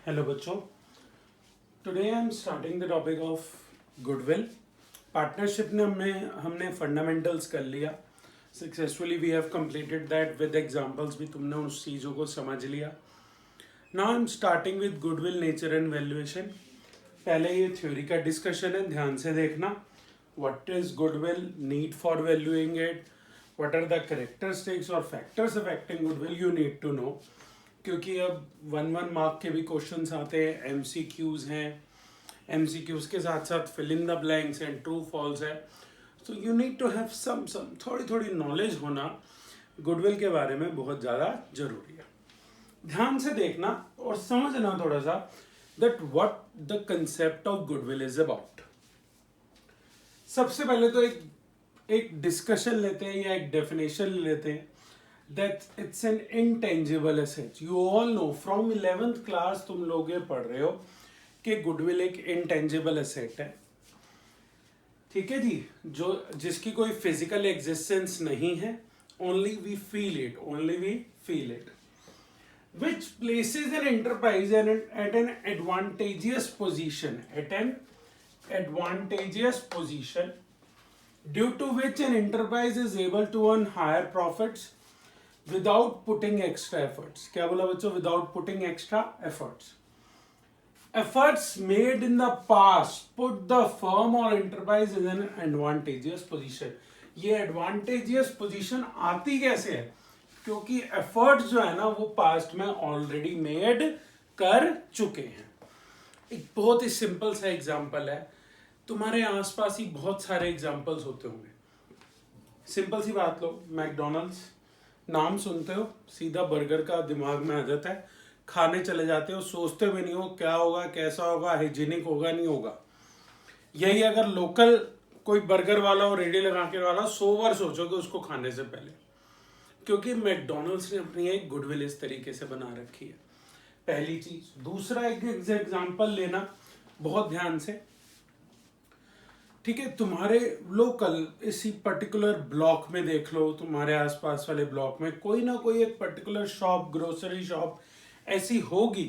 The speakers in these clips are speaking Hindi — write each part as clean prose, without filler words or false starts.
हेलो बच्चों, today I am starting the topic of goodwill. Partnership ने हमने फंडामेंटल्स कर लिया successfully. We have completed that with examples भी। तुमने उस चीज़ों को समझ लिया। Now I am starting with goodwill nature and valuation. पहले ये थ्योरी का डिस्कशन है, ध्यान से देखना। What is goodwill, need for valuing it, what are the characteristics और factors affecting goodwill, you need to know. क्योंकि अब 1 मार्क के भी क्वेश्चंस आते हैं, एमसीक्यूज हैं, एमसीक्यूज के साथ साथ fill in the blanks and true false है। So you need to have some थोड़ी थोड़ी नॉलेज होना गुडविल के बारे में बहुत ज़्यादा जरूरी है। ध्यान से देखना और समझना थोड़ा सा that what the concept of goodwill is about. सबसे पहले तो एक डिस्कशन लेते हैं या एक डेफिनेशन लेते हैं that it's an intangible asset. You all know from 11th class तुम लोग ये पढ़ रहे हो कि गुडविल एक intangible asset है। ठीक है जी, जो जिसकी कोई फिजिकल एग्जिस्टेंस नहीं है, only we feel it, which places an enterprise at an advantageous position, due to which an enterprise is able to earn higher profits without putting extra efforts. क्या बोला बच्चों? Without putting extra efforts. Efforts made in the past put the firm or enterprise in an advantageous position. ये advantageous position आती कैसे है? क्योंकि efforts जो है ना वो past में already made कर चुके हैं। एक बहुत ही सिंपल सा एग्जाम्पल है, तुम्हारे आसपास ही बहुत सारे एग्जाम्पल्स होते होंगे। सिंपल सी बात लो, मैकडोनल्ड्स नाम सुनते हो, सीधा बर्गर का दिमाग में आ जाता है, खाने चले जाते हो, सोचते भी नहीं हो क्या होगा, कैसा होगा, हाइजीनिक होगा, नहीं होगा। यही अगर लोकल कोई बर्गर वाला और रेडी लगा के वाला 100 बार सोचोगे उसको खाने से पहले, क्योंकि मैकडोनल्ड्स ने अपनी एक गुडविल इस तरीके से बना रखी है। पहली चीज। दूसरा एक एग्जाम्पल लेना बहुत ध्यान से, ठीक है। तुम्हारे लोकल इसी पर्टिकुलर ब्लॉक में देख लो, तुम्हारे आसपास वाले ब्लॉक में कोई ना कोई एक पर्टिकुलर शॉप, ग्रोसरी शॉप ऐसी होगी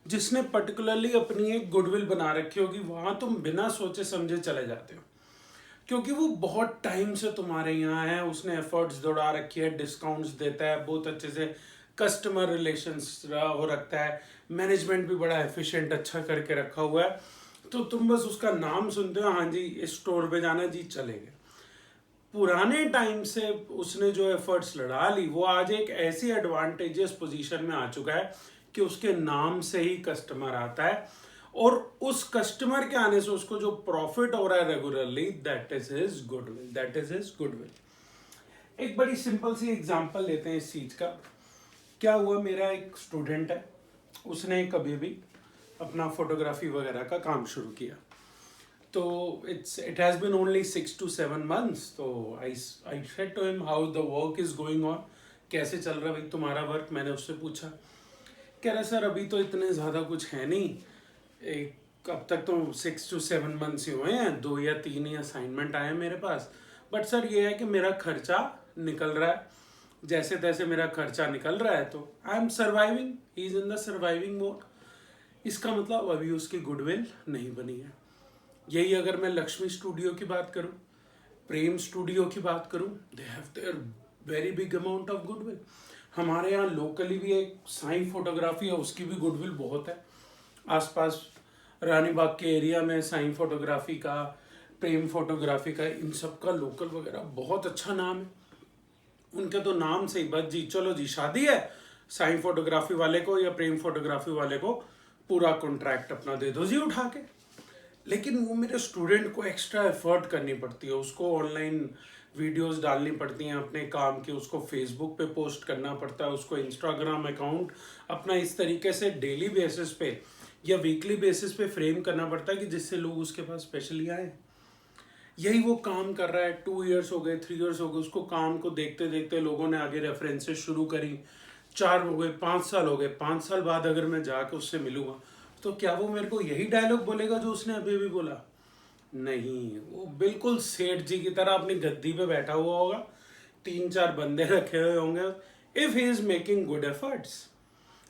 जिसने पर्टिकुलरली अपनी एक गुडविल बना रखी होगी। वहां तुम बिना सोचे समझे चले जाते हो, क्योंकि वो बहुत टाइम से तुम्हारे यहाँ है, उसने एफर्ट्स दौड़ा रखी है, डिस्काउंट्स देता है, बहुत अच्छे से कस्टमर रिलेशंस वो रखता है, मैनेजमेंट भी बड़ा एफिशिएंट अच्छा करके रखा हुआ है। तो तुम बस उसका नाम सुनते हो, हाँ जी इस स्टोर पे जाना जी, चले गए। पुराने टाइम से उसने जो एफर्ट्स लड़ा ली वो आज एक ऐसी एडवांटेजियस पोजीशन में आ चुका है कि उसके नाम से ही कस्टमर आता है, और उस कस्टमर के आने से उसको जो प्रॉफिट हो रहा है regularly, that is his goodwill. एक बड़ी सिंपल सी एग्जांपल लेते हैं इस चीज का। क्या हुआ, मेरा एक स्टूडेंट है, उसने कभी भी अपना फोटोग्राफी वगैरह का काम शुरू किया। तो it has been only 6 to 7 months। तो I said to him how the work is going on, कैसे चल रहा है भाई तुम्हारा वर्क। मैंने उससे पूछा, कह रहा सर अभी तो इतने ज़्यादा कुछ है नहीं, एक अब तक तो 6 to 7 months ही हुए हैं, 2 या 3 ही असाइनमेंट आए हैं मेरे पास, बट सर ये है कि मेरा खर्चा निकल रहा है, जैसे तैसे मेरा खर्चा निकल रहा है, तो I am surviving, he is in the surviving mode. इसका मतलब अभी उसकी गुडविल नहीं बनी है। यही अगर मैं लक्ष्मी स्टूडियो की बात करूं, प्रेम स्टूडियो की बात करूं, they have their very big amount of goodwill. हमारे यहाँ लोकली भी एक साई फोटोग्राफी है, उसकी भी गुडविल बहुत है। आसपास रानी बाग के एरिया में साई फोटोग्राफी का, प्रेम फोटोग्राफी का, इन सब का लोकल वगैरह बहुत अच्छा नाम है। उनके तो नाम से ही बस जी, चलो जी शादी है, साई फोटोग्राफी वाले को या प्रेम फोटोग्राफी वाले को पूरा कॉन्ट्रैक्ट अपना दे दो जी उठा के। लेकिन वो मेरे स्टूडेंट को एक्स्ट्रा एफर्ट करनी पड़ती है, उसको ऑनलाइन वीडियोस डालनी पड़ती हैं अपने काम की, उसको फेसबुक पे पोस्ट करना पड़ता है, उसको इंस्टाग्राम अकाउंट अपना इस तरीके से डेली बेसिस पे या वीकली बेसिस पे फ्रेम करना पड़ता है कि जिससे लोग उसके पास स्पेशली आए। यही वो काम कर रहा है। 2 years हो गए, 3 years हो गए, उसको काम को देखते देखते लोगों ने आगे रेफरेंसेस शुरू करी, 4 हो गए, 5 साल हो गए। 5 साल बाद अगर मैं जाकर उससे मिलूंगा तो क्या वो मेरे को यही डायलॉग बोलेगा जो उसने अभी भी बोला? नहीं, वो बिल्कुल सेठ जी की तरह अपनी गद्दी पे बैठा हुआ होगा, 3-4 बंदे रखे हुए होंगे, if he is making good efforts.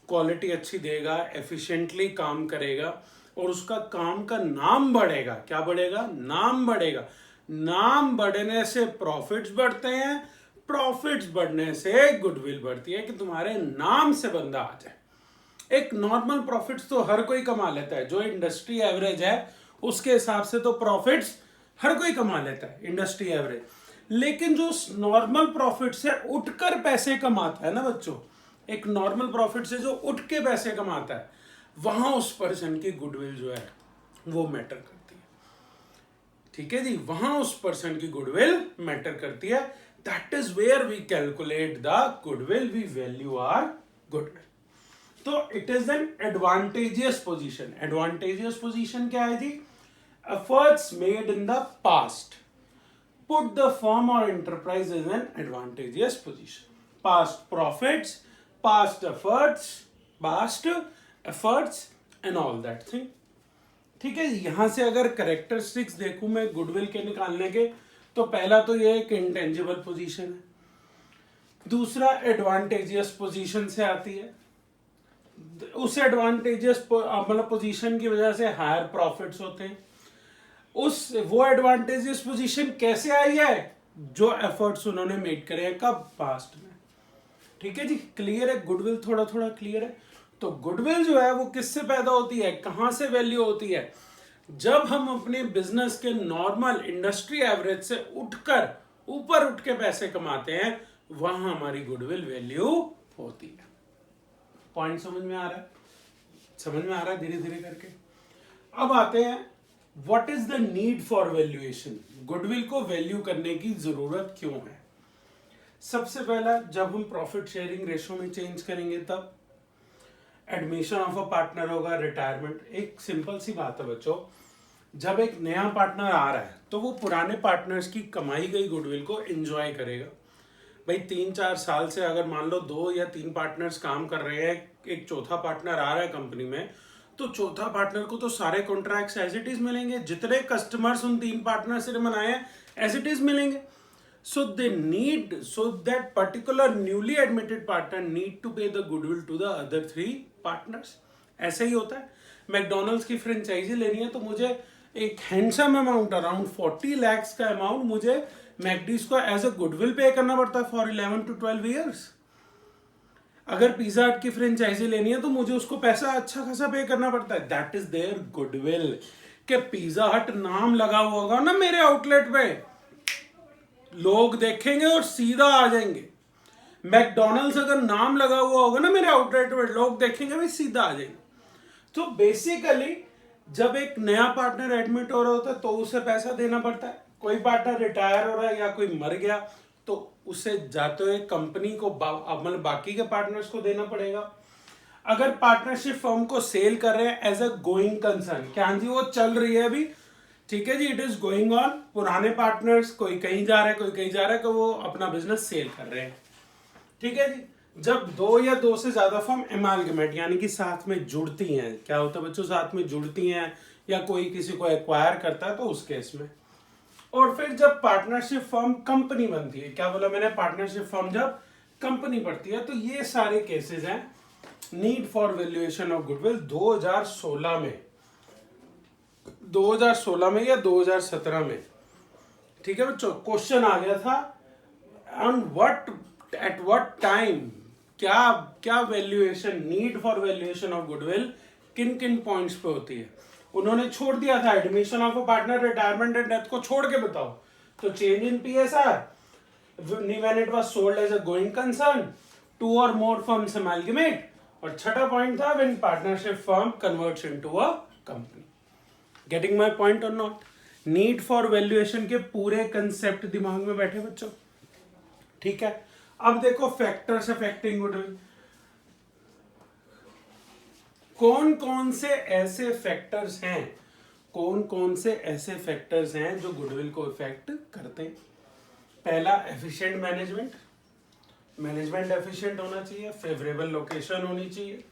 Quality अच्छी देगा, एफिशिएंटली काम करेगा और उसका काम का नाम बढ़ेगा। क्या बढ़ेगा? नाम बढ़ेगा। नाम बढ़ने से प्रॉफिट्स बढ़ते हैं, प्रॉफिट्स बढ़ने से गुडविल बढ़ती है कि तुम्हारे नाम से बंदा आ जाए। एक नॉर्मल प्रॉफिट्स तो हर कोई कमा लेता है, जो इंडस्ट्री एवरेज है उसके हिसाब से तो प्रॉफिट्स हर कोई कमा लेता है, इंडस्ट्री एवरेज। लेकिन जो नॉर्मल प्रॉफिट से उठकर पैसे कमाता है ना बच्चों, एक नॉर्मल प्रॉफिट से जो उठ के पैसे कमाता है, वहां उस पर्सन की गुडविल जो है वो मैटर करती है। ठीक है जी, वहां उस पर्सन की गुडविल मैटर करती है। That is where we calculate the goodwill, we value our goodwill. तो it is an advantageous position. Advantageous position क्या है जी? Efforts made in the past put the firm or enterprise in an advantageous position. Past profits, past efforts and all that thing. ठीक है, यहां से अगर कैरेक्टरिस्टिक्स देखूं मैं गुडविल के निकालने के, तो पहला तो ये एक इंटेंजिबल पोजीशन है। दूसरा एडवांटेजियस पोजीशन से आती है। उस एडवांटेजियस मतलब पोजीशन की वजह से हायर प्रॉफिट्स होते हैं। वो एडवांटेजियस पोजीशन कैसे आई है? जो एफर्ट्स उन्होंने मेड करे हैं, कब? पास्ट में। ठीक है जी, क्लियर है? गुडविल थोड़ा थोड़ा क्लियर है। तो गुडविल जो है वो किससे पैदा होती है, कहां से वैल्यू होती है? जब हम अपने बिजनेस के नॉर्मल इंडस्ट्री एवरेज से उठकर ऊपर उठ के पैसे कमाते हैं, वहां हमारी गुडविल वैल्यू होती है। पॉइंट समझ में आ रहा है? समझ में आ रहा है धीरे धीरे करके। अब आते हैं what is the need for valuation. Goodwill को वैल्यू करने की जरूरत क्यों है? सबसे पहला, जब हम प्रॉफिट शेयरिंग रेशो में चेंज करेंगे तब एडमिशन ऑफ अ पार्टनर होगा, रिटायरमेंट। एक सिंपल सी बात है बच्चों, जब एक नया पार्टनर आ रहा है तो वो पुराने पार्टनर्स की कमाई गई गुडविल को एंजॉय करेगा। भाई 3-4 साल से अगर मान लो 2 या 3 पार्टनर्स काम कर रहे हैं, एक चौथा पार्टनर आ रहा है कंपनी में, तो चौथा पार्टनर को तो सारे कॉन्ट्रैक्ट्स एज इट इज मिलेंगे, जितने कस्टमर्स उन 3 पार्टनर से बनाए हैं एज इट इज मिलेंगे। So that particular newly admitted partner need to pay the goodwill to the other 3 partners. ऐसे ही होता है। मैकडोनल्ड्स की फ्रेंचाइजी लेनी है तो मुझे एक हैंडसम अमाउंट, अराउंड 40 lakhs का अमाउंट मुझे मैकडीज को एज अ गुडविल पे करना पड़ता है फॉर 11 to 12 years। अगर पिज्जा हट की फ्रेंचाइजी लेनी है तो मुझे उसको पैसा अच्छा खासा पे करना पड़ता है। That is there goodwill. कि पिज्जा हट नाम लगा हुआ होगा ना मेरे आउटलेट पे, लोग देखेंगे और सीधा आ जाएंगे। मैकडोनल्ड्स अगर नाम लगा हुआ होगा ना मेरे आउटलेट पे, लोग देखेंगे भाई सीधा आ जाएंगे। तो बेसिकली जब एक नया पार्टनर एडमिट हो रहा होता है तो उसे पैसा देना पड़ता है। कोई पार्टनर रिटायर हो रहा है या कोई मर गया तो उसे जाते हुए कंपनी को मतलब बाकी के पार्टनर्स को देना पड़ेगा। अगर पार्टनरशिप फर्म को सेल कर रहे हैं एज अ गोइंग कंसर्न, क्या जी वो चल रही है अभी, ठीक है जी, इट इज गोइंग ऑन। पुराने पार्टनर्स कोई कहीं जा रहे हैं, कोई कहीं जा रहा है, तो वो अपना बिजनेस सेल कर रहे हैं। ठीक है जी। जब 2 या 2 से ज्यादा फर्म एमालगमेट यानी कि साथ में जुड़ती हैं, क्या होता है बच्चों, साथ में जुड़ती हैं या कोई किसी को एक्वायर करता है तो उस केस में। और फिर जब पार्टनरशिप फर्म कंपनी बनती है, क्या बोला मैंने, पार्टनरशिप फर्म जब कंपनी बनती है, तो ये सारे केसेस हैं need for valuation of goodwill. 2016 में या 2017 में, ठीक है बच्चों, क्वेश्चन आ गया था ऑन एट व्हाट टाइम क्या valuation, need for valuation of goodwill किन किन पॉइंट्स पे होती है। उन्होंने छोड़ दिया था admission of a partner, retirement and death को छोड़ के बताओ। तो change in PSR, when it was sold as a going concern, 2 or more firms amalgamate, और छठा पॉइंट था when partnership firm converts into a company. Getting my point or not? Need for valuation के पूरे कंसेप्ट दिमाग में बैठे बच्चों? ठीक है। अब देखो फैक्टर्स अफेक्टिंग गुडविल। कौन कौन से ऐसे फैक्टर्स हैं जो गुडविल को इफेक्ट करते हैं? पहला, एफिशिएंट मैनेजमेंट एफिशिएंट होना चाहिए, फेवरेबल लोकेशन होनी चाहिए,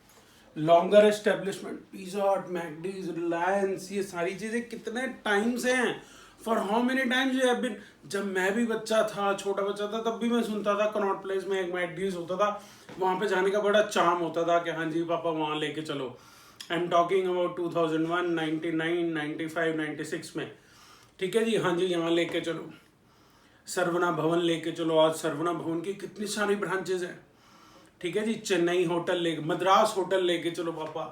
लॉन्गर एस्टेब्लिशमेंट, पिज़्ज़ा हट, मैकडीज, रिलायंस, ये सारी चीजें कितने टाइम से हैं, for how many times you have been, जब मैं भी बच्चा था, छोटा बच्चा था, तब भी मैं सुनता था कनॉट प्लेस में एक मैकडीज होता था, वहाँ पे जाने का बड़ा चार्म होता था कि हाँ जी पापा वहाँ लेके चलो। आई एम टॉकिंग अबाउट 2001, 99, 95, 96 में, ठीक है जी, हाँ जी यहाँ लेके चलो, सरवना भवन लेके चलो। आज सरवना भवन की कितनी सारी ब्रांचेज हैं, ठीक है जी, चेन्नई होटल ले, मद्रास होटल लेके चलो पापा,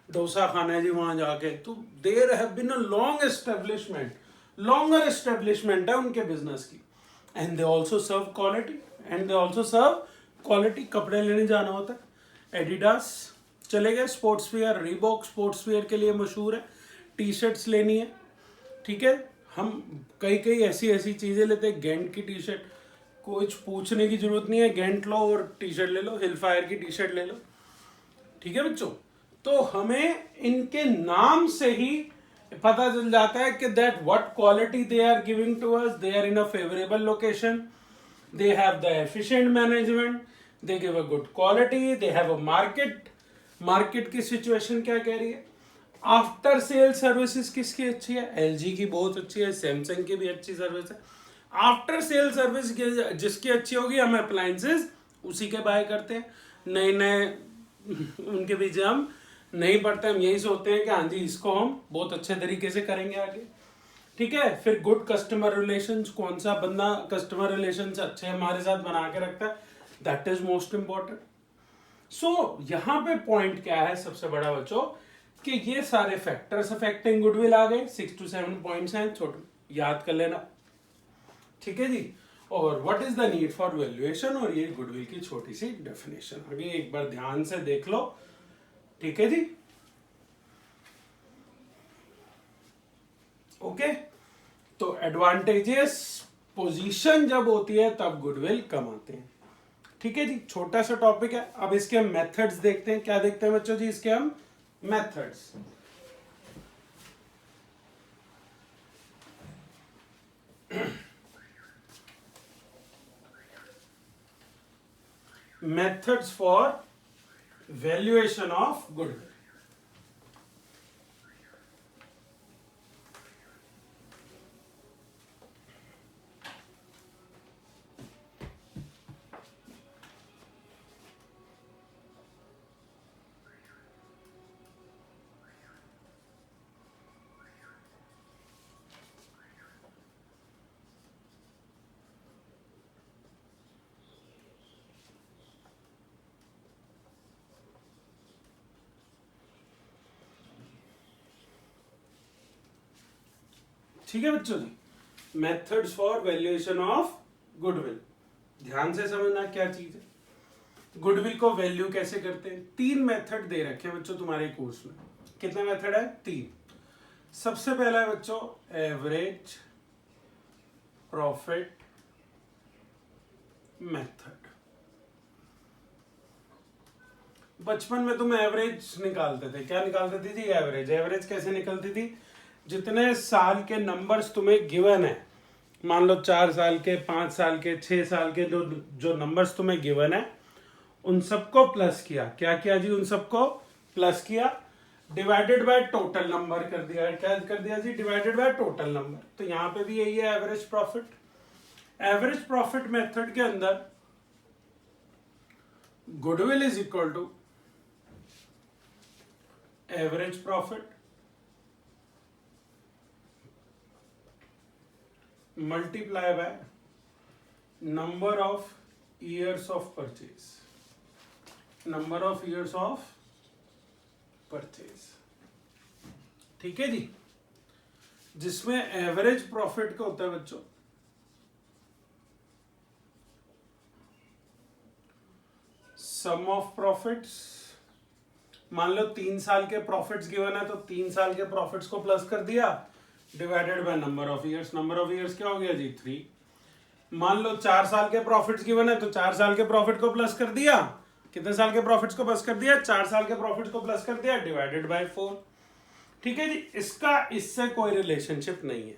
डोसा खाना है जी वहाँ जाके। तो there have been a long establishment, longer establishment है उनके बिजनेस की, and they also serve quality, and they also serve quality. कपड़े लेने जाना होता है, एडिडास चले गए, sports wear, Reebok sports wear के लिए मशहूर है, टी शर्ट्स लेनी है, ठीक है, हम कई कई ऐसी ऐसी चीज़ें लेते हैं, गेंट की टी शर्ट, कुछ पूछने की जरूरत नहीं है, गेंट लो और टी शर्ट ले लो, हिलफायर की टी शर्ट ले लो, ठीक है बच्चों। तो हमें इनके नाम से ही पता चल जाता है कि that what quality they are giving to us, they are in a favourable location, they have the efficient management, they give a good quality, they have a market की सिचुएशन क्या कह रही है, आफ्टर सेल सर्विसेज किसकी अच्छी है, एलजी की बहुत अच्छी है, सैमसंग की भी अच्छी सर्विस है। आफ्टर सेल सर्विस जिसकी अच्छी होगी, हम अप्लायंसेज उसी के बाय करते हैं, नए नए उनके पीछे हम नहीं पड़ते, हम यही सोचते हैं कि हाँ जी इसको हम बहुत अच्छे तरीके से करेंगे आगे, ठीक है। फिर गुड कस्टमर रिलेशंस, कौन सा बंदा कस्टमर रिलेशंस अच्छे हमारे साथ बना के रखता है, दैट इज मोस्ट इंपॉर्टेंट। सो यहाँ पे पॉइंट क्या है सबसे बड़ा बच्चों, कि ये सारे फैक्टर्स अफेक्टिंग गुडविल आ गए, 6 to 7 पॉइंट्स हैं, छोटे याद कर लेना, ठीक है जी। और what is the need for valuation, और ये गुडविल की छोटी सी डेफिनेशन आगे एक बार ध्यान से देख लो, ठीक है जी, ओके। तो एडवांटेजेस पोजीशन जब होती है तब गुडविल कमाते हैं, ठीक है जी, छोटा सा टॉपिक है। अब इसके हम मेथड्स देखते हैं, क्या देखते हैं बच्चों जी, इसके हम methods. Methods for valuation of goodwill. ठीक है बच्चों जी, methods for valuation of goodwill, ध्यान से समझना क्या चीज है। गुडविल को वैल्यू कैसे करते हैं, 3 मेथड दे रखे हैं बच्चों तुम्हारे कोर्स में। कितने मेथड है, 3। सबसे पहला है बच्चों एवरेज प्रॉफिट मेथड। बचपन में तुम एवरेज निकालते थे, क्या निकालते थे जी, एवरेज। एवरेज कैसे निकलती थी, जितने साल के नंबर्स तुम्हें गिवन है, मान लो 4 साल के, 5 साल के, 6 साल के, जो नंबर्स तुम्हें गिवन है उन सबको प्लस किया, क्या किया जी, उन सबको प्लस किया, डिवाइडेड बाय टोटल नंबर कर दिया, क्या कर दिया जी, डिवाइडेड बाय टोटल नंबर। तो यहां पे भी यही है average profit. Average profit method के अंदर goodwill is equal to average profit multiply by number of years of purchase, number of years of purchase, ठीक है जी, जिसमें एवरेज प्रॉफिट का होता है बच्चों सम ऑफ प्रॉफिट्स। मान लो 3 साल के प्रॉफिट्स गिवन है तो 3 साल के प्रॉफिट्स को प्लस कर दिया, divided by number of years. Number of years क्या हो गया जी, 3। मान लो 4 साल के प्रॉफिट्स गिवन है तो 4 साल के प्रॉफिट को प्लस कर दिया, कितने साल के प्रॉफिट्स को प्लस कर दिया, 4 साल के प्रॉफिट्स को प्लस कर दिया, डिवाइडेड बाय 4, ठीक है जी। इसका इससे कोई रिलेशनशिप नहीं है।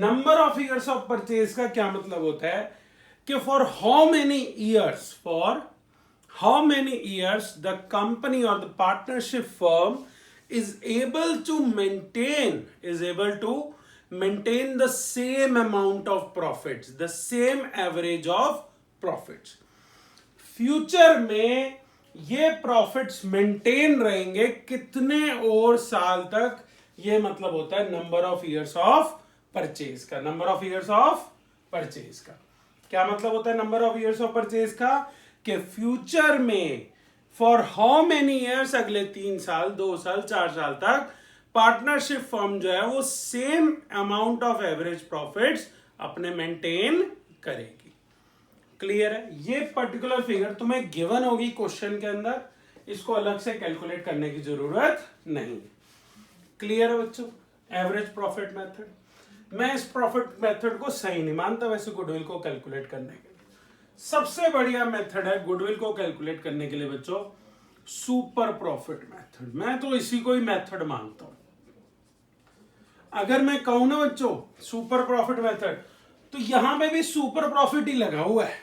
Number of years of purchase का क्या मतलब होता है कि for how many years the company और the partnership firm is able to maintain the same amount of profits, the same average of profits. Future में ये प्रॉफिट्स मेंटेन रहेंगे कितने और साल तक, ये मतलब होता है number of years of purchase का। Number of years of purchase का क्या मतलब होता है? Number of years of purchase का कि फ्यूचर में फॉर हाउ मेनी ईयर्स, अगले 3 साल, 2 साल, 4 साल तक पार्टनरशिप फर्म जो है वो same amount of average profits अपने मेंटेन करेगी। क्लियर है? ये पर्टिकुलर फिगर तुम्हें गिवन होगी क्वेश्चन के अंदर, इसको अलग से कैलकुलेट करने की जरूरत नहीं। क्लियर है बच्चों? Average profit method. मैं इस प्रॉफिट मेथड को सही नहीं मानता वैसे गुडविल को कैलकुलेट करने के लिए। सबसे बढ़िया मेथड है गुडविल को कैलकुलेट करने के लिए बच्चों सुपर प्रॉफिट मेथड। मैं तो इसी को ही मेथड मानता हूं। अगर मैं कहूं ना बच्चों सुपर प्रॉफिट मेथड, तो यहां पे भी सुपर प्रॉफिट ही लगा हुआ है।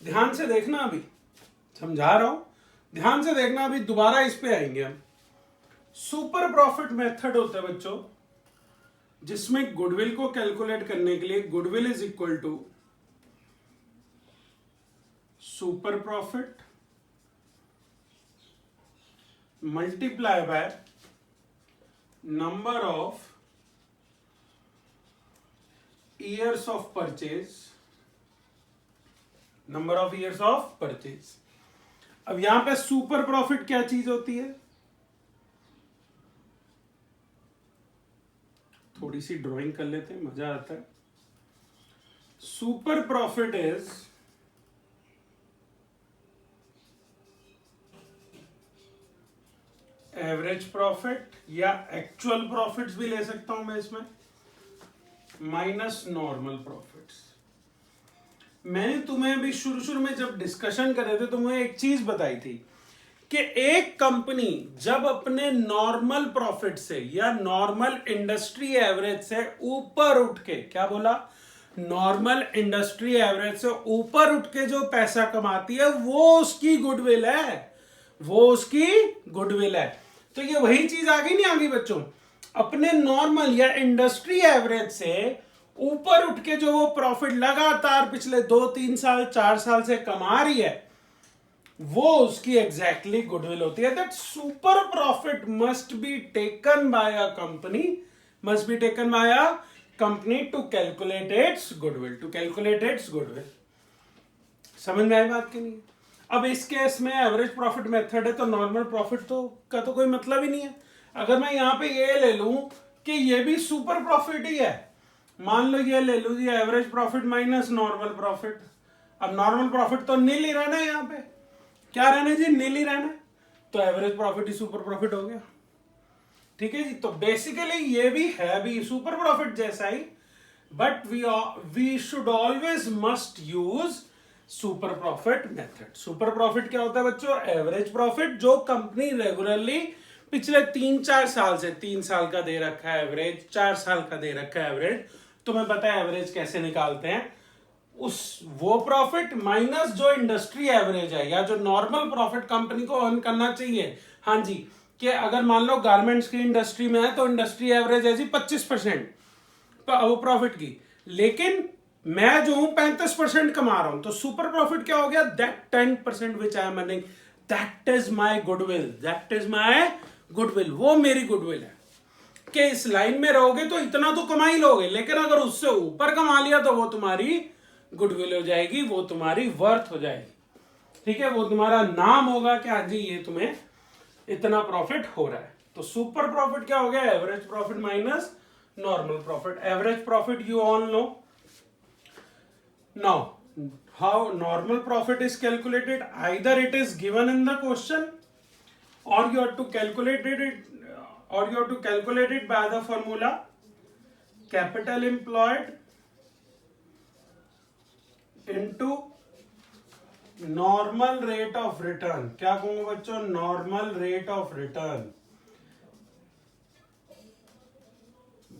ध्यान से देखना, अभी समझा रहा हूं, ध्यान से देखना, अभी दोबारा इस पे आएंगे हम। सुपर प्रॉफिट मेथड होता है बच्चों जिसमें गुडविल को कैलकुलेट करने के लिए goodwill is equal to super profit multiply by number of years of purchase, number of years of purchase. अब यहां पे सुपर प्रॉफिट क्या चीज होती है? थोड़ी सी ड्राइंग कर लेते हैं, मजा आता है। Super profit is average profit, या एक्चुअल प्रॉफिट्स भी ले सकता हूं मैं इसमें, माइनस नॉर्मल प्रॉफिट्स। मैंने तुम्हें अभी शुरू में जब डिस्कशन कर रहे थे तो मैं एक चीज बताई थी कि एक कंपनी जब अपने नॉर्मल प्रॉफिट से या नॉर्मल इंडस्ट्री एवरेज से ऊपर उठ के, क्या बोला? नॉर्मल इंडस्ट्री एवरेज से ऊपर उठ के जो पैसा कमाती है वो उसकी गुडविल है, वो उसकी गुडविल है। तो ये वही चीज आ गई नहीं, आ गई बच्चों? अपने नॉर्मल या इंडस्ट्री एवरेज से ऊपर उठ के जो वो प्रॉफिट लगातार पिछले 2, 3 साल, 4 साल से कमा रही है वो उसकी एग्जैक्टली गुडविल होती है। That super profit must be taken by a company, must be taken by a company to calculate its goodwill, to calculate its goodwill. समझ में आई बात की नहीं? अब इस केस में एवरेज प्रॉफिट मेथड है तो नॉर्मल प्रॉफिट तो का तो कोई मतलब ही नहीं है। अगर मैं यहां पे ये ले लूं कि ये भी सुपर प्रॉफिट ही है, मान लो ये ले लू जी average profit minus normal profit. अब नॉर्मल प्रॉफिट तो नील ही रहना है, यहां पे क्या रहना जी? नील ही रहना है, तो एवरेज प्रॉफिट ही सुपर प्रॉफिट हो गया। ठीक है जी? तो बेसिकली ये भी है भी सुपर प्रॉफिट जैसा ही, but we should always must use super profit method. Super profit क्या होता है बच्चों? एवरेज प्रॉफिट जो कंपनी रेगुलरली पिछले 3-4 साल से, 3 साल का दे रखा है एवरेज, 4 साल का दे रखा है एवरेज, तुम्हें पता है एवरेज कैसे निकालते हैं, उस वो प्रॉफिट माइनस जो इंडस्ट्री एवरेज है या जो नॉर्मल प्रॉफिट कंपनी को अर्न करना चाहिए। हाँ जी, कि अगर मान लो गारमेंट्स की इंडस्ट्री में है तो इंडस्ट्री एवरेज है जी 25% वो प्रॉफिट की, लेकिन मैं जो हूं 35% कमा रहा हूं, तो सुपर प्रॉफिट क्या हो गया? That 10% which I am earning, that is my goodwill, that is my goodwill, वो मेरी गुडविल है। कि इस लाइन में रहोगे तो इतना तो कमा ही लोगे, लेकिन अगर उससे ऊपर कमा लिया तो वो तुम्हारी गुडविल हो जाएगी, वो तुम्हारी वर्थ हो जाएगी। ठीक है? वो तुम्हारा नाम होगा कि हाँ जी ये तुम्हें इतना प्रॉफिट हो रहा है। तो सुपर प्रॉफिट क्या हो गया? Average profit minus normal profit. Average profit you all no. Now how normal profit is calculated? Either it is given in the question or you have to calculate it by the formula capital employed into normal rate of return। क्या कहूंगा बच्चों? normal rate of return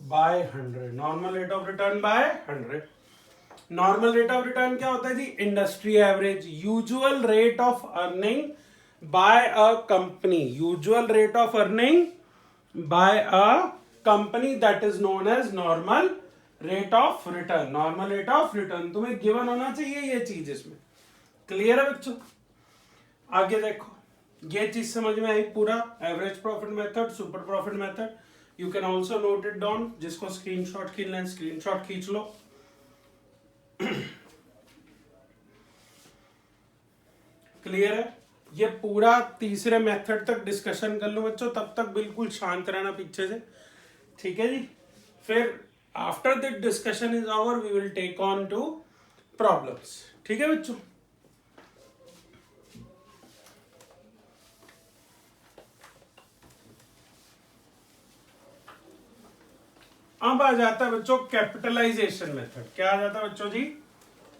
by 100। normal rate of return by 100। normal rate of return क्या होता है जी? industry average, usual rate of earning by a company, usual rate of earning by a company that is known as normal rate of return. Normal rate of return तुम्हें गिवन होना चाहिए ये चीज इसमें। क्लियर है बच्चों? आगे देखो, ये चीज समझ में आई पूरा, average profit method, super profit method. You can also note it down, जिसको स्क्रीनशॉट खींचना है स्क्रीनशॉट खींच लो। क्लियर है? ये पूरा तीसरे मेथड तक डिस्कशन कर लो बच्चों, तब तक बिल्कुल शांत रहना पीछे से, ठीक है जी। फिर after the discussion is over we will take on two problems, ठीक है बच्चों। अब आ जाता है बच्चों कैपिटलाइजेशन मेथड। क्या आ जाता है बच्चों जी?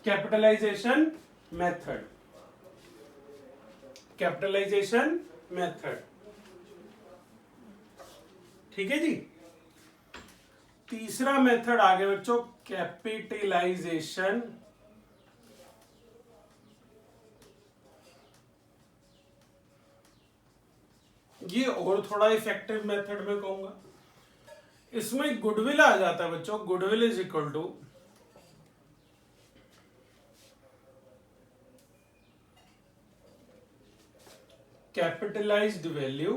Capitalisation method. कैपिटलाइजेशन मेथड, ठीक है जी। तीसरा मेथड आ गया बच्चों कैपिटलाइजेशन ये और थोड़ा इफेक्टिव मेथड में कहूंगा। इसमें गुडविल आ जाता है बच्चों। Goodwill is equal to capitalised value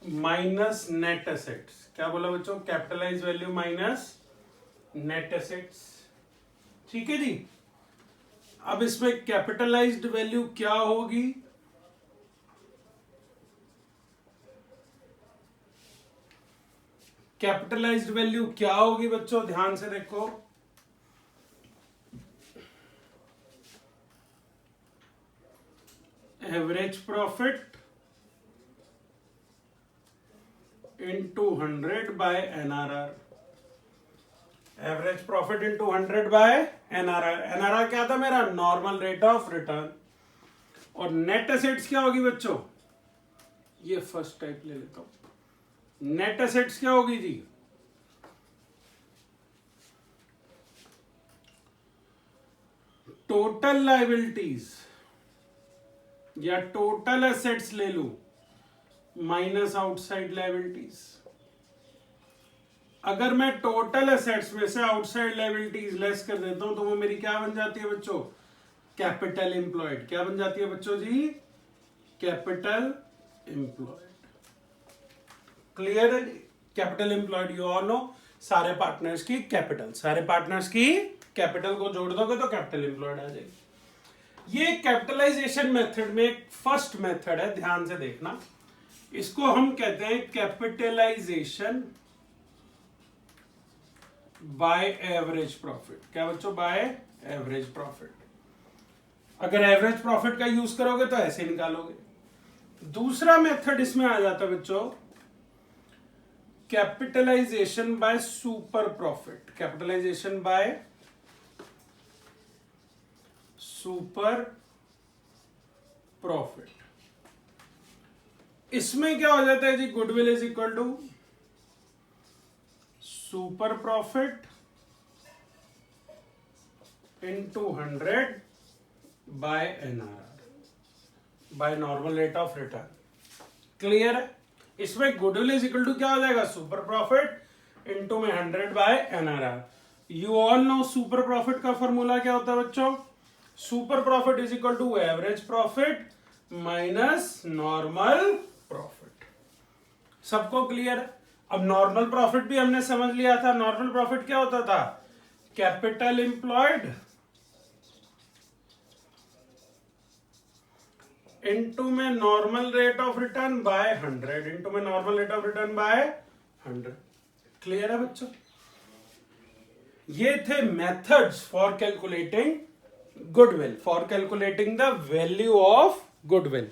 minus net assets. क्या बोला बच्चों? Capitalised value minus net assets, ठीक है जी। अब इसमें कैपिटलाइज्ड वैल्यू क्या होगी? कैपिटलाइज्ड वैल्यू क्या होगी बच्चों? ध्यान से देखो, average profit into 100 by NRR. Average profit into 100 by NRR. NRR क्या था मेरा? Normal rate of return. और नेट एसेट्स क्या होगी बच्चों? ये फर्स्ट टाइप ले लेता हूं। नेट एसेट्स क्या होगी जी? टोटल लायबिलिटीज या टोटल एसेट्स ले लू माइनस आउटसाइड लायबिलिटीज। अगर मैं टोटल एसेट्स में से आउटसाइड लायबिलिटीज लेस कर देता हूं तो वो मेरी क्या बन जाती है बच्चों? Capital employed. क्या बन जाती है बच्चों जी? Capital employed. क्लियर है? Capital employed you all know, सारे पार्टनर्स की कैपिटल, सारे पार्टनर्स की कैपिटल को जोड़ दोगे तो कैपिटल एम्प्लॉयड आ जाएगी। ये कैपिटलाइजेशन मेथड में एक फर्स्ट मेथड है, ध्यान से देखना। इसको हम कहते हैं कैपिटलाइजेशन बाय एवरेज प्रॉफिट। क्या बच्चों? Bye average profit. अगर एवरेज प्रॉफिट का यूज करोगे तो ऐसे निकालोगे। दूसरा मेथड इसमें आ जाता है बच्चों capitalisation by super profit. Capitalisation by super profit. इसमें क्या हो जाता है जी? Goodwill is equal to super profit into 100 by NRR, by normal rate of return. Clear है? इसमें गुडविल इज इक्वल टू क्या हो जाएगा? सुपर प्रॉफिट इंटू में 100 by NRR. You all know super profit का फॉर्मूला क्या होता है बच्चों? Super profit is equal to average profit minus normal profit. सबको क्लियर है? अब नॉर्मल प्रॉफिट भी हमने समझ लिया था। नॉर्मल प्रॉफिट क्या होता था? कैपिटल एम्प्लॉयड इंटू में normal rate of return by 100, into में normal rate of return by 100। Clear है बच्चों? ये थे methods for calculating goodwill, for calculating the value of goodwill.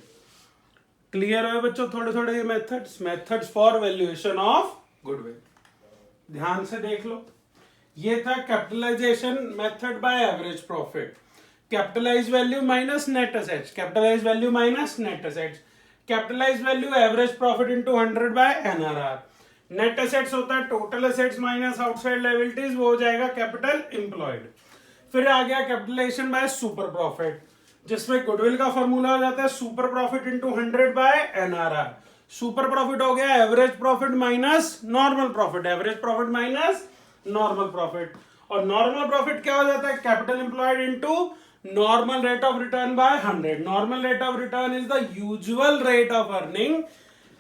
Clear है बच्चों? थोड़े थोड़े ये methods for valuation of goodwill. ध्यान से देख लो, ये था capitalisation method by average profit. Capitalise value minus net assets, capitalise value minus net assets, capitalise value average profit into 100 by NRR. Net assets होता है total assets minus outside liabilities, वो हो जाएगा कैपिटल एम्प्लॉयड। फिर आ गया कैपिटलाइजेशन बाय सुपर प्रॉफिट। जिसमें गुडविल का फॉर्मूला हो जाता है super profit into 100 by NRR। Super profit हो गया average profit minus normal profit, average profit minus normal profit, और नॉर्मल प्रॉफिट क्या हो जाता है capital employed into normal rate of return by 100। Normal rate of return is the usual rate of earning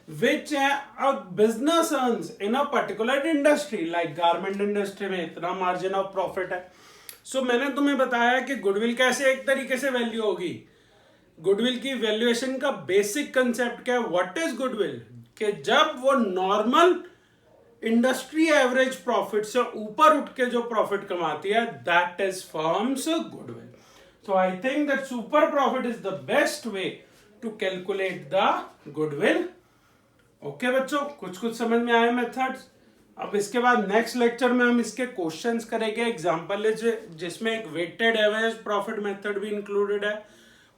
which a business earns in a particular industry, like garment industry में इतना margin of profit है। So मैंने तुम्हें बताया कि गुडविल कैसे एक तरीके से वैल्यू होगी। गुडविल की वैल्यूएशन का बेसिक कंसेप्ट क्या है, व्हाट इज गुडविल, कि जब वो नॉर्मल इंडस्ट्री एवरेज प्रॉफिट से ऊपर उठ के जो प्रॉफिट कमाती है, that is firm's goodwill. So I think that super profit is the best way to calculate the goodwill. Okay बच्चों, कुछ कुछ समझ में आए मेथड्स। अब इसके बाद नेक्स्ट लेक्चर में हम इसके क्वेश्चंस करेंगे, एग्जांपल जिसमें एक वेटेड एवरेज प्रॉफिट मेथड भी इंक्लूडेड है,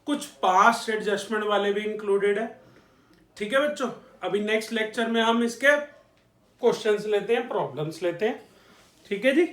कुछ पास्ट एडजस्टमेंट वाले भी इंक्लूडेड है। ठीक है बच्चों, अभी नेक्स्ट लेक्चर में हम इसके क्वेश्चंस लेते हैं, प्रॉब्लम्स लेते हैं। ठीक है जी।